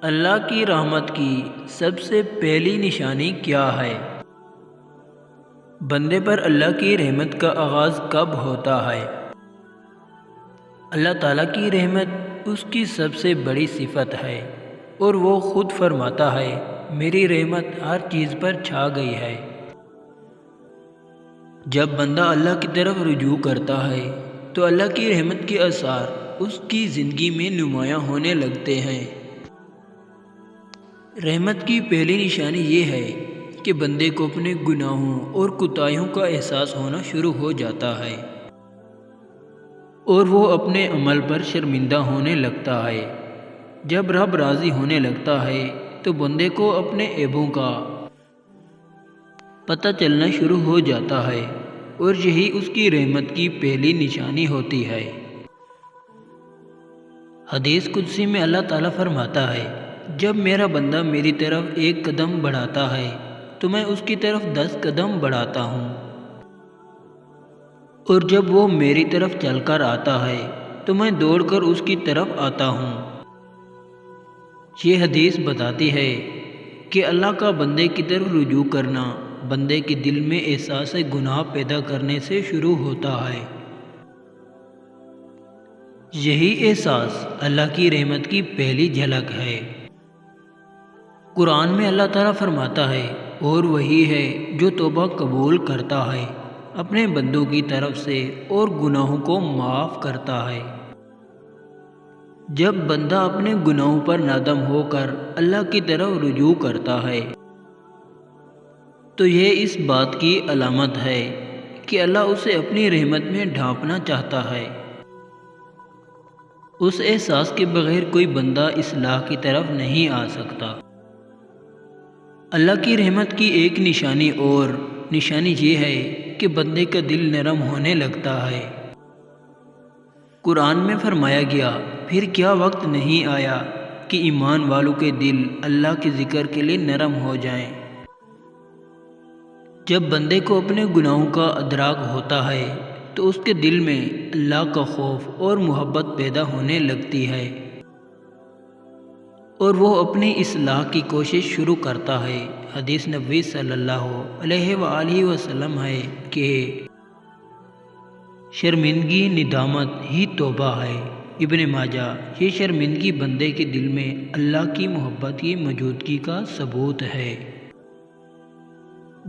اللہ کی رحمت کی سب سے پہلی نشانی کیا ہے؟ بندے پر اللہ کی رحمت کا آغاز کب ہوتا ہے؟ اللہ تعالیٰ کی رحمت اس کی سب سے بڑی صفت ہے اور وہ خود فرماتا ہے، میری رحمت ہر چیز پر چھا گئی ہے۔ جب بندہ اللہ کی طرف رجوع کرتا ہے تو اللہ کی رحمت کے آثار اس کی زندگی میں نمایاں ہونے لگتے ہیں۔ رحمت کی پہلی نشانی یہ ہے کہ بندے کو اپنے گناہوں اور کوتاہیوں کا احساس ہونا شروع ہو جاتا ہے اور وہ اپنے عمل پر شرمندہ ہونے لگتا ہے۔ جب رب راضی ہونے لگتا ہے تو بندے کو اپنے عیبوں کا پتہ چلنا شروع ہو جاتا ہے اور یہی اس کی رحمت کی پہلی نشانی ہوتی ہے۔ حدیث قدسی میں اللہ تعالیٰ فرماتا ہے، جب میرا بندہ میری طرف ایک قدم بڑھاتا ہے تو میں اس کی طرف 10 قدم بڑھاتا ہوں، اور جب وہ میری طرف چل کر آتا ہے تو میں دوڑ کر اس کی طرف آتا ہوں۔ یہ حدیث بتاتی ہے کہ اللہ کا بندے کی طرف رجوع کرنا بندے کے دل میں احساس گناہ پیدا کرنے سے شروع ہوتا ہے۔ یہی احساس اللہ کی رحمت کی پہلی جھلک ہے۔ قرآن میں اللہ تعالیٰ فرماتا ہے، اور وہی ہے جو توبہ قبول کرتا ہے اپنے بندوں کی طرف سے اور گناہوں کو معاف کرتا ہے۔ جب بندہ اپنے گناہوں پر نادم ہو کر اللہ کی طرف رجوع کرتا ہے تو یہ اس بات کی علامت ہے کہ اللہ اسے اپنی رحمت میں ڈھانپنا چاہتا ہے۔ اس احساس کے بغیر کوئی بندہ اصلاح کی طرف نہیں آ سکتا۔ اللہ کی رحمت کی ایک نشانی یہ ہے کہ بندے کا دل نرم ہونے لگتا ہے۔ قرآن میں فرمایا گیا، پھر کیا وقت نہیں آیا کہ ایمان والوں کے دل اللہ کے ذکر کے لیے نرم ہو جائیں۔ جب بندے کو اپنے گناہوں کا ادراک ہوتا ہے تو اس کے دل میں اللہ کا خوف اور محبت پیدا ہونے لگتی ہے اور وہ اپنی اصلاح کی کوشش شروع کرتا ہے۔ حدیث نبوی صلی اللہ علیہ وآلہ وسلم ہے کہ شرمندگی ندامت ہی توبہ ہے۔ ابن ماجہ۔ یہ شرمندگی بندے کے دل میں اللہ کی محبت کی موجودگی کا ثبوت ہے۔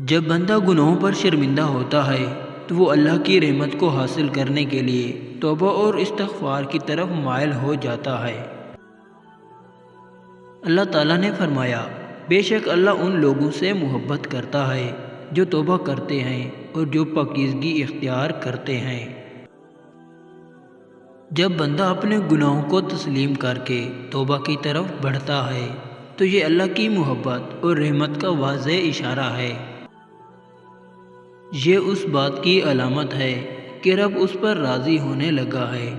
جب بندہ گناہوں پر شرمندہ ہوتا ہے تو وہ اللہ کی رحمت کو حاصل کرنے کے لیے توبہ اور استغفار کی طرف مائل ہو جاتا ہے۔ اللہ تعالیٰ نے فرمایا، بے شک اللہ ان لوگوں سے محبت کرتا ہے جو توبہ کرتے ہیں اور جو پاکیزگی اختیار کرتے ہیں۔ جب بندہ اپنے گناہوں کو تسلیم کر کے توبہ کی طرف بڑھتا ہے تو یہ اللہ کی محبت اور رحمت کا واضح اشارہ ہے۔ یہ اس بات کی علامت ہے کہ رب اس پر راضی ہونے لگا ہے۔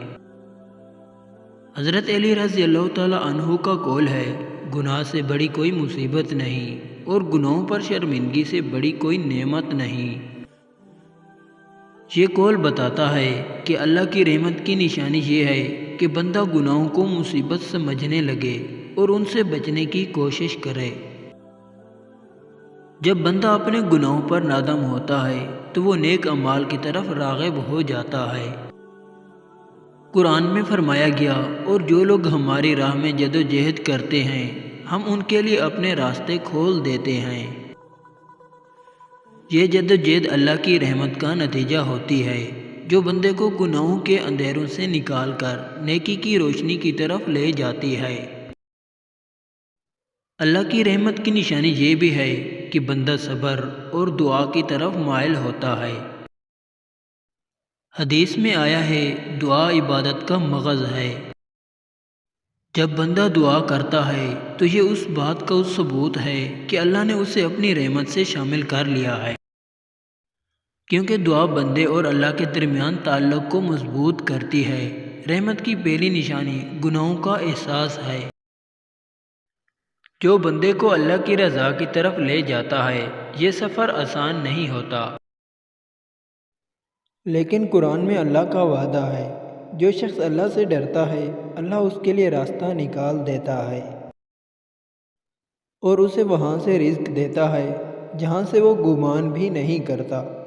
حضرت علی رضی اللہ تعالیٰ عنہ کا قول ہے، گناہ سے بڑی کوئی مصیبت نہیں اور گناہوں پر شرمندگی سے بڑی کوئی نعمت نہیں۔ یہ قول بتاتا ہے کہ اللہ کی رحمت کی نشانی یہ ہے کہ بندہ گناہوں کو مصیبت سمجھنے لگے اور ان سے بچنے کی کوشش کرے۔ جب بندہ اپنے گناہوں پر نادم ہوتا ہے تو وہ نیک اعمال کی طرف راغب ہو جاتا ہے۔ قرآن میں فرمایا گیا، اور جو لوگ ہماری راہ میں جد و جہد کرتے ہیں ہم ان کے لیے اپنے راستے کھول دیتے ہیں۔ یہ جد و جہد اللہ کی رحمت کا نتیجہ ہوتی ہے جو بندے کو گناہوں کے اندھیروں سے نکال کر نیکی کی روشنی کی طرف لے جاتی ہے۔ اللہ کی رحمت کی نشانی یہ بھی ہے کہ بندہ صبر اور دعا کی طرف مائل ہوتا ہے۔ حدیث میں آیا ہے، دعا عبادت کا مغز ہے۔ جب بندہ دعا کرتا ہے تو یہ اس بات کا ثبوت ہے کہ اللہ نے اسے اپنی رحمت سے شامل کر لیا ہے، کیونکہ دعا بندے اور اللہ کے درمیان تعلق کو مضبوط کرتی ہے۔ رحمت کی پہلی نشانی گناہوں کا احساس ہے جو بندے کو اللہ کی رضا کی طرف لے جاتا ہے۔ یہ سفر آسان نہیں ہوتا، لیکن قرآن میں اللہ کا وعدہ ہے، جو شخص اللہ سے ڈرتا ہے اللہ اس کے لیے راستہ نکال دیتا ہے۔ اور اسے وہاں سے رزق دیتا ہے جہاں سے وہ گمان بھی نہیں کرتا۔